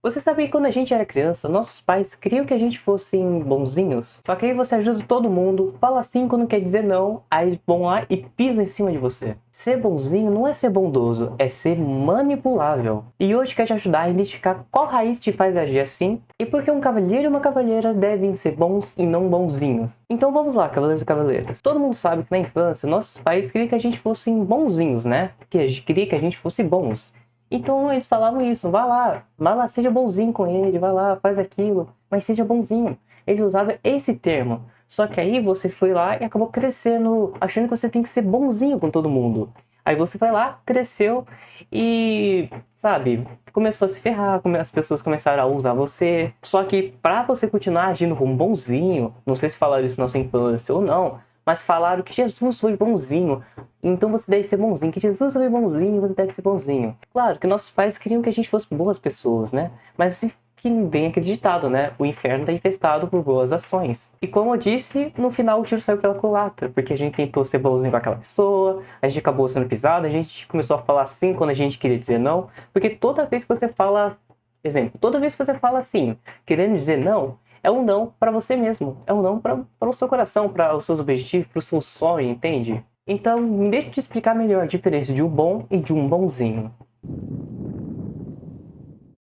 Você sabia que quando a gente era criança, nossos pais queriam que a gente fosse bonzinhos? Só que aí você ajuda todo mundo, fala sim quando quer dizer não, aí vão lá e pisam em cima de você. Ser bonzinho não é ser bondoso, é ser manipulável. E hoje quer te ajudar a identificar qual raiz te faz agir assim e por que um cavalheiro e uma cavalheira devem ser bons e não bonzinhos. Então vamos lá, cavaleiros e cavaleiras. Todo mundo sabe que na infância nossos pais queriam que a gente fosse bonzinhos, né? Que a gente queria que a gente fosse bons. Então eles falavam isso, vai lá, seja bonzinho com ele, vai lá, faz aquilo, mas seja bonzinho. Ele usava esse termo. Só que aí você foi lá e acabou crescendo, achando que você tem que ser bonzinho com todo mundo. Aí você vai lá, cresceu e, sabe, começou a se ferrar, as pessoas começaram a usar você. Só que pra você continuar agindo como bonzinho, não sei se falaram isso na sua infância ou não, mas falaram que Jesus foi bonzinho. Então você deve ser bonzinho, que Jesus foi bonzinho, você deve ser bonzinho. Claro que nossos pais queriam que a gente fosse boas pessoas, né? Mas assim, que bem acreditado, né? O inferno está infestado por boas ações. E como eu disse, no final o tiro saiu pela culatra, porque a gente tentou ser bonzinho com aquela pessoa, a gente acabou sendo pisado, a gente começou a falar sim quando a gente queria dizer não, porque toda vez que você fala, exemplo, toda vez que você fala sim, querendo dizer não, é um não para você mesmo, é um não para o seu coração, para os seus objetivos, para o seu sonho, entende? Então, me deixa te explicar melhor a diferença de um bom e de um bonzinho.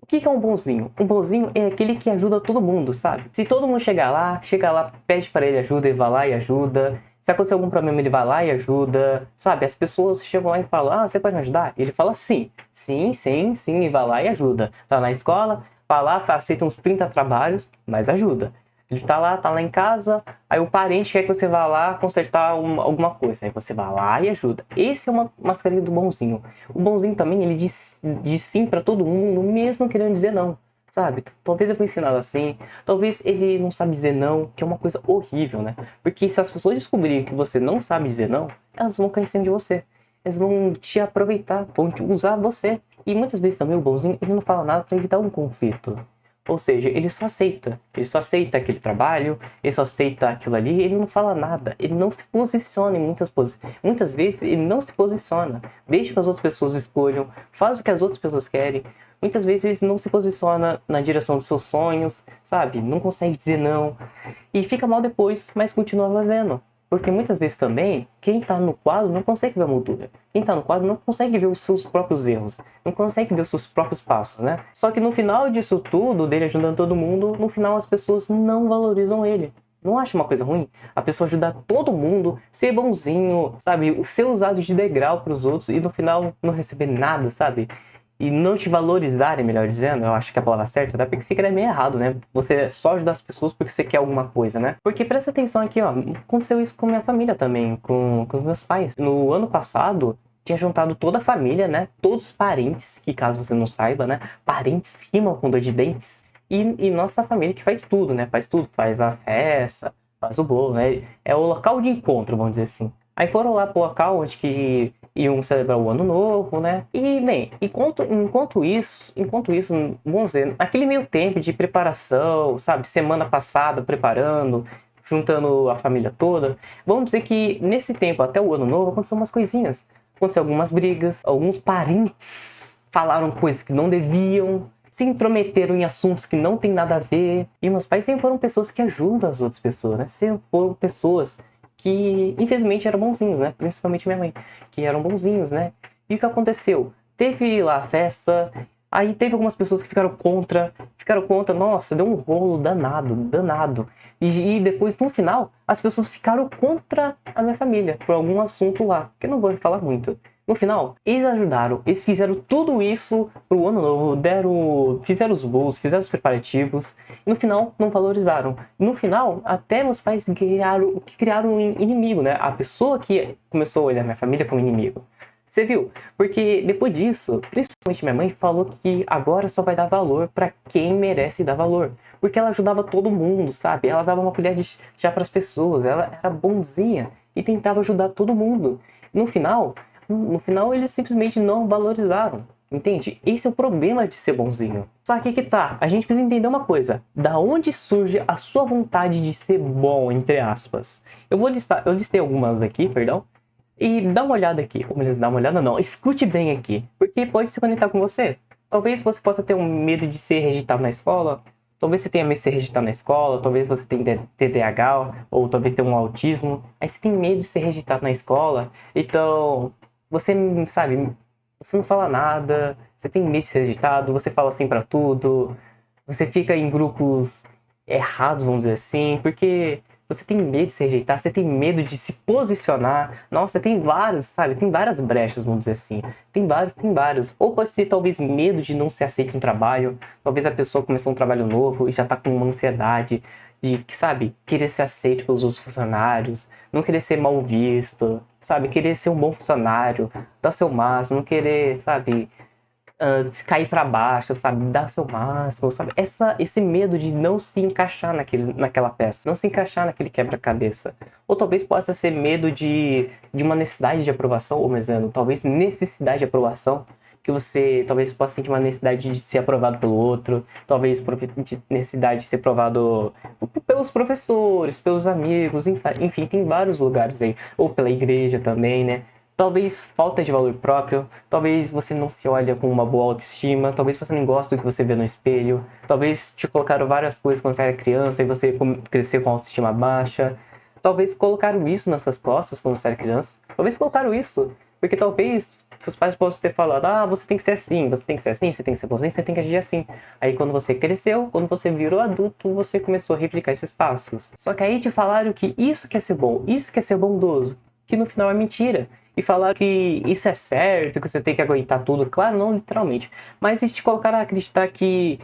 O que é um bonzinho? Um bonzinho é aquele que ajuda todo mundo, sabe? Se todo mundo chega lá, pede para ele ajuda, ele vai lá e ajuda. Se acontecer algum problema, ele vai lá e ajuda. Sabe? As pessoas chegam lá e falam, ah, você pode me ajudar? Ele fala sim. Sim, sim, sim, e vai lá e ajuda. Tá na escola, vai lá, aceita uns 30 trabalhos, mas ajuda. Ele tá lá em casa, aí o parente quer que você vá lá consertar alguma coisa. Aí você vai lá e ajuda. Esse é uma mascarinha do bonzinho. O bonzinho também, ele diz sim pra todo mundo, mesmo querendo dizer não. Sabe? Talvez eu fui ensinado assim, talvez ele não sabe dizer não, que é uma coisa horrível, né? Porque se as pessoas descobrirem que você não sabe dizer não, elas vão cair em cima de você. Eles vão te aproveitar, vão te usar você. E muitas vezes também o bonzinho, ele não fala nada pra evitar um conflito. Ou seja, ele só aceita aquele trabalho, ele só aceita aquilo ali, ele não fala nada, ele não se posiciona em muitas vezes ele não se posiciona, deixa que as outras pessoas escolham, faz o que as outras pessoas querem, muitas vezes ele não se posiciona na direção dos seus sonhos, sabe? Não consegue dizer não, e fica mal depois, mas continua fazendo. Porque muitas vezes também, quem está no quadro não consegue ver a moldura. Quem está no quadro não consegue ver os seus próprios erros. Não consegue ver os seus próprios passos, né? Só que no final disso tudo, dele ajudando todo mundo, no final as pessoas não valorizam ele. Não acha uma coisa ruim? A pessoa ajudar todo mundo, ser bonzinho, sabe? Ser usado de degrau para os outros e no final não receber nada, sabe? E não te valorizarem, melhor dizendo, eu acho que é a palavra certa, até porque fica meio errado, né? Você só ajudar as pessoas porque você quer alguma coisa, né? Porque presta atenção aqui, ó, aconteceu isso com minha família também, com os meus pais. No ano passado, tinha juntado toda a família, né? Todos os parentes, que caso você não saiba, né? Parentes rimam com dor de dentes. E nossa família que faz tudo, né? Faz tudo, faz a festa, faz o bolo, né? É o local de encontro, vamos dizer assim. Aí foram lá pro local onde que iam celebrar o ano novo, né? E, bem, enquanto isso, vamos dizer, aquele meio tempo de preparação, sabe? Semana passada preparando, juntando a família toda. Vamos dizer que nesse tempo, até o ano novo, aconteceram umas coisinhas. Aconteceram algumas brigas, alguns parentes falaram coisas que não deviam, se intrometeram em assuntos que não tem nada a ver. E meus pais sempre foram pessoas que ajudam as outras pessoas, né? Sempre foram pessoas que infelizmente eram bonzinhos, né? Principalmente minha mãe, que eram bonzinhos, né? E o que aconteceu? Teve lá a festa, aí teve algumas pessoas que ficaram contra, nossa, deu um rolo danado, danado. E depois, no final, as pessoas ficaram contra a minha família, por algum assunto lá, que eu não vou falar muito. No final, eles ajudaram, eles fizeram tudo isso pro ano novo, fizeram os bolos, fizeram os preparativos, e no final não valorizaram. No final, até meus pais criaram um inimigo, né? A pessoa que começou a olhar minha família como inimigo. Você viu? Porque depois disso, principalmente minha mãe falou que agora só vai dar valor para quem merece dar valor. Porque ela ajudava todo mundo, sabe? Ela dava uma colher de chá para as pessoas, ela era bonzinha e tentava ajudar todo mundo. No final eles simplesmente não valorizaram. Entende? Esse é o problema de ser bonzinho. Só que tá, a gente precisa entender uma coisa. Da onde surge a sua vontade de ser bom, entre aspas? Eu listei algumas aqui, perdão. E dá uma olhada aqui. Ou melhor, dá uma olhada não. Escute bem aqui. Porque pode se conectar com você. Talvez você possa ter um medo de ser rejeitado na escola. Talvez você tenha medo de ser rejeitado na escola. Talvez você tenha TDAH. Ou talvez tenha um autismo. Aí você tem medo de ser rejeitado na escola. Então, você, sabe, você não fala nada. Você tem medo de ser rejeitado. Você fala assim pra tudo. Você fica em grupos errados, vamos dizer assim. Porque você tem medo de se rejeitar, você tem medo de se posicionar. Nossa, tem vários, sabe? Tem várias brechas, vamos dizer assim. Tem vários, tem vários. Ou pode ser, talvez, medo de não ser aceito em trabalho. Talvez a pessoa começou um trabalho novo e já tá com uma ansiedade de, sabe, querer ser aceito pelos outros funcionários, não querer ser mal visto, sabe? Querer ser um bom funcionário, dar seu máximo, não querer, sabe, cair para baixo, sabe? Dar seu máximo, sabe? Esse medo de não se encaixar naquela peça, não se encaixar naquele quebra-cabeça. Ou talvez possa ser medo de uma necessidade de aprovação, ou mesmo, talvez necessidade de aprovação, que você talvez possa sentir uma necessidade de ser aprovado pelo outro, talvez necessidade de ser aprovado pelos professores, pelos amigos, enfim, tem vários lugares aí. Ou pela igreja também, né? Talvez falta de valor próprio, talvez você não se olha com uma boa autoestima, talvez você não goste do que você vê no espelho, talvez te colocaram várias coisas quando você era criança e você cresceu com a autoestima baixa, talvez colocaram isso nas suas costas quando você era criança, talvez colocaram isso, porque talvez seus pais possam ter falado, você tem que ser assim, você tem que ser assim, você tem que ser bonzinho, você tem que agir assim. Aí quando você cresceu, quando você virou adulto, você começou a replicar esses passos. Só que aí te falaram que isso quer ser bom, isso quer ser bondoso, que no final é mentira. E falar que isso é certo, que você tem que aguentar tudo. Claro, não literalmente. Mas eles te colocaram a acreditar que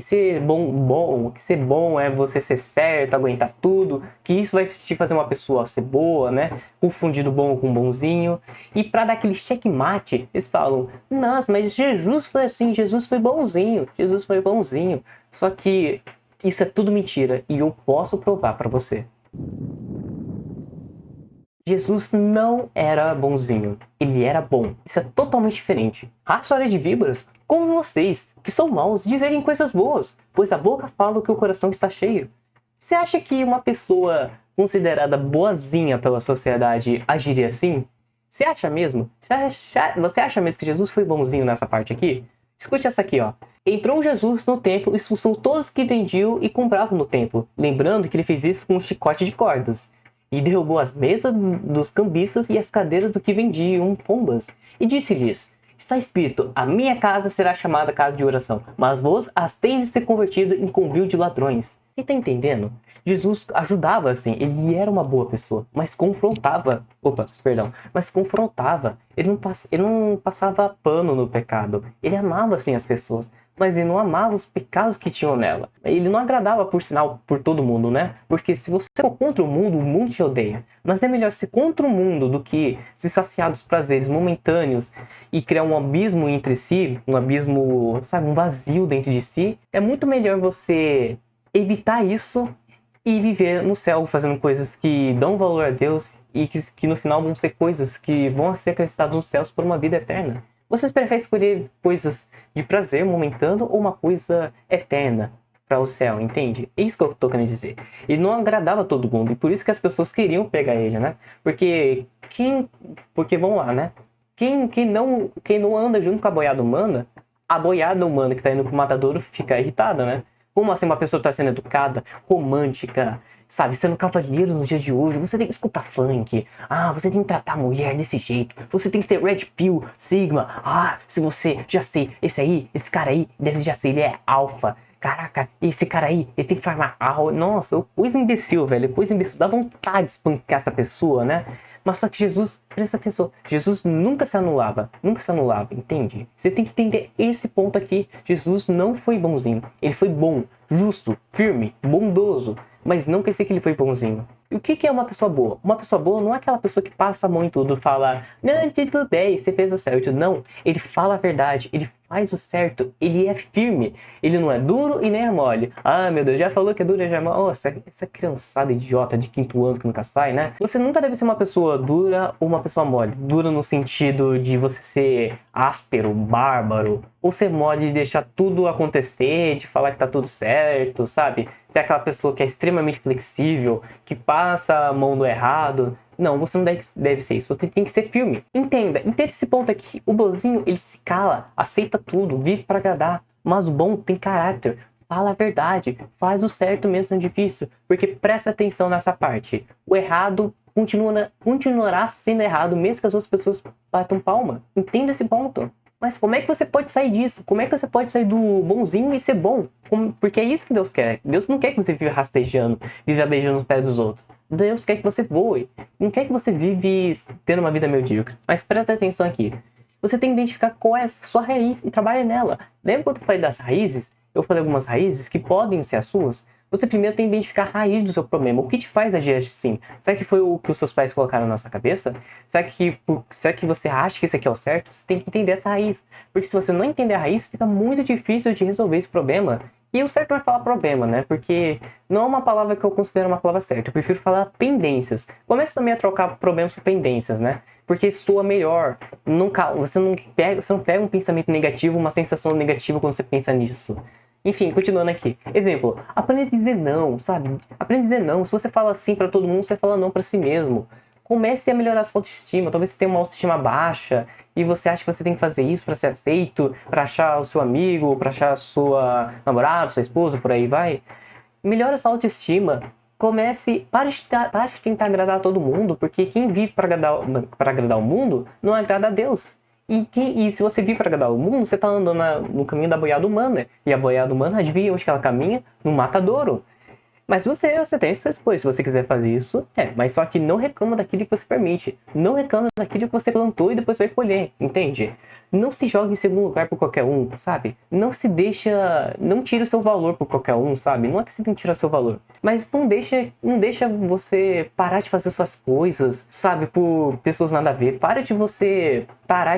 ser bom, que ser bom é você ser certo, aguentar tudo. Que isso vai te fazer uma pessoa ser boa, né? Confundindo bom com bonzinho. E pra dar aquele checkmate, eles falam, nossa, mas Jesus foi assim, Jesus foi bonzinho. Jesus foi bonzinho. Só que isso é tudo mentira. E eu posso provar pra você. Jesus não era bonzinho, ele era bom. Isso é totalmente diferente. A história de víboras, como vocês, que são maus, dizerem coisas boas, pois a boca fala o que o coração está cheio. Você acha que uma pessoa considerada boazinha pela sociedade agiria assim? Você acha mesmo? Você acha mesmo que Jesus foi bonzinho nessa parte aqui? Escute essa aqui, ó. Entrou Jesus no templo e expulsou todos que vendiam e compravam no templo, lembrando que ele fez isso com um chicote de cordas. E derrubou as mesas dos cambistas e as cadeiras do que vendiam pombas. E disse-lhes, está escrito, a minha casa será chamada casa de oração, mas vós as tendes de ser convertido em convívio de ladrões. Você está entendendo? Jesus ajudava assim, ele era uma boa pessoa, mas confrontava. Mas confrontava. Ele não passava pano no pecado. Ele amava assim as pessoas. Mas ele não amava os pecados que tinham nela. Ele não agradava, por sinal, por todo mundo, né? Porque se você for contra o mundo te odeia. Mas é melhor ser contra o mundo do que se saciar dos prazeres momentâneos e criar um abismo entre si, um abismo, sabe, um vazio dentro de si. É muito melhor você evitar isso e viver no céu, fazendo coisas que dão valor a Deus e que no final vão ser coisas que vão ser acrescentadas nos céus por uma vida eterna. Vocês preferem escolher coisas de prazer momentâneo ou uma coisa eterna para o céu, entende? É isso que eu tô querendo dizer. Ele não agradava a todo mundo e por isso que as pessoas queriam pegar ele, né? Porque vamos lá, né? Quem não anda junto com a boiada humana, a boiada humana que tá indo pro matadouro fica irritada, né? Como assim uma pessoa tá sendo educada, romântica, sabe, sendo cavalheiro nos dias de hoje, você tem que escutar funk. Você tem que tratar a mulher desse jeito. Você tem que ser Red Pill, Sigma. Se você, já sei, esse cara aí, deve já ser, ele é alfa. Caraca, esse cara aí, ele tem que farmar alfa. Nossa, coisa imbecil, velho. Coisa imbecil. Dá vontade de espancar essa pessoa, né? Mas só que Jesus, presta atenção, Jesus nunca se anulava, entende? Você tem que entender esse ponto aqui. Jesus não foi bonzinho, ele foi bom, justo, firme, bondoso, mas não quer dizer que ele foi bonzinho. E o que é uma pessoa boa? Uma pessoa boa não é aquela pessoa que passa a mão em tudo, fala, não, tudo bem, você fez o certo. Não, ele fala a verdade, ele faz o certo, ele é firme, ele não é duro e nem é mole. Meu Deus, já falou que é duro e já é mole. Essa criançada idiota de quinto ano que nunca sai, né? Você nunca deve ser uma pessoa dura ou uma pessoa mole. Dura no sentido de você ser áspero, bárbaro, ou ser mole de deixar tudo acontecer, de falar que tá tudo certo, sabe? Ser aquela pessoa que é extremamente flexível, que passa a mão no errado. Não, você não deve ser isso. Você tem que ser firme. Entenda esse ponto aqui. O bonzinho, ele se cala, aceita tudo, vive para agradar. Mas o bom tem caráter. Fala a verdade. Faz o certo mesmo sendo difícil. Porque presta atenção nessa parte. O errado continuará sendo errado, mesmo que as outras pessoas batam palma. Entenda esse ponto. Mas como é que você pode sair disso? Como é que você pode sair do bonzinho e ser bom? Porque é isso que Deus quer. Deus não quer que você viva rastejando, viva beijando os pés dos outros. Deus quer que você voe. Não quer que você vive tendo uma vida medíocre. Mas presta atenção aqui. Você tem que identificar qual é a sua raiz e trabalha nela. Lembra quando eu falei das raízes? Eu falei algumas raízes que podem ser as suas. Você primeiro tem que identificar a raiz do seu problema. O que te faz agir assim? Será que foi o que os seus pais colocaram na sua cabeça? Será que você acha que isso aqui é o certo? Você tem que entender essa raiz. Porque se você não entender a raiz, fica muito difícil de resolver esse problema. E o certo não é falar problema, né? Porque não é uma palavra que eu considero uma palavra certa. Eu prefiro falar pendências. Comece também a trocar problemas por pendências, né? Porque soa melhor. Você não pega um pensamento negativo, uma sensação negativa quando você pensa nisso. Enfim, continuando aqui. Exemplo, aprenda a dizer não, sabe? Aprenda a dizer não. Se você fala sim pra todo mundo, você fala não pra si mesmo. Comece a melhorar a sua autoestima. Talvez você tenha uma autoestima baixa e você acha que você tem que fazer isso pra ser aceito, pra achar o seu amigo, pra achar a sua namorada, sua esposa, por aí vai. Melhora a sua autoestima. Para de tentar agradar a todo mundo, porque quem vive para agradar o mundo não agrada a Deus. E se você vive para agradar o mundo, você está andando no caminho da boiada humana. E a boiada humana, adivinha onde que ela caminha? No matadouro. Mas você tem suas coisas, se você quiser fazer isso, mas só que não reclama daquilo que você permite. Não reclama daquilo que você plantou e depois vai colher, entende? Não se jogue em segundo lugar por qualquer um, sabe? Não tire o seu valor por qualquer um, sabe? Não é que você tem que tirar seu valor. Mas não deixa você parar de fazer suas coisas, sabe? Por pessoas nada a ver. Parar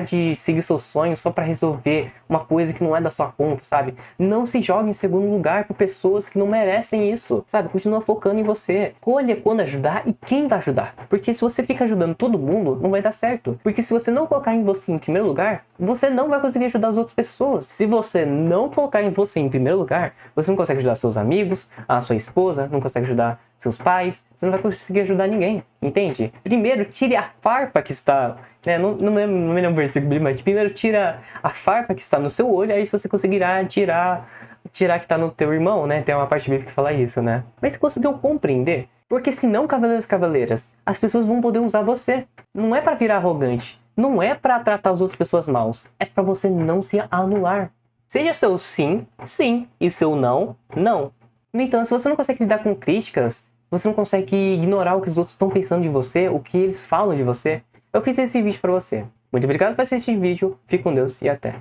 de seguir seus sonhos só pra resolver uma coisa que não é da sua conta, sabe? Não se jogue em segundo lugar por pessoas que não merecem isso, sabe? Continua focando em você. Escolha quando ajudar e quem vai ajudar. Porque se você fica ajudando todo mundo, não vai dar certo. Porque se você não colocar em você em primeiro lugar, você não vai conseguir ajudar as outras pessoas. Se você não colocar em você em primeiro lugar, você não consegue ajudar seus amigos, a sua esposa, não consegue ajudar seus pais, você não vai conseguir ajudar ninguém, entende? Primeiro, tire a farpa que está... Não me lembro o versículo, mas primeiro tira a farpa que está no seu olho, aí você conseguirá tirar que está no teu irmão, né? Tem uma parte bíblica que fala isso, né? Mas você conseguiu compreender? Porque senão, cavaleiros e cavaleiras, as pessoas vão poder usar você. Não é para virar arrogante. Não é para tratar as outras pessoas mal. É para você não se anular. Seja seu sim, sim. E seu não, não. No entanto, se você não consegue lidar com críticas, você não consegue ignorar o que os outros estão pensando de você, o que eles falam de você, eu fiz esse vídeo para você. Muito obrigado por assistir o vídeo. Fique com Deus e até.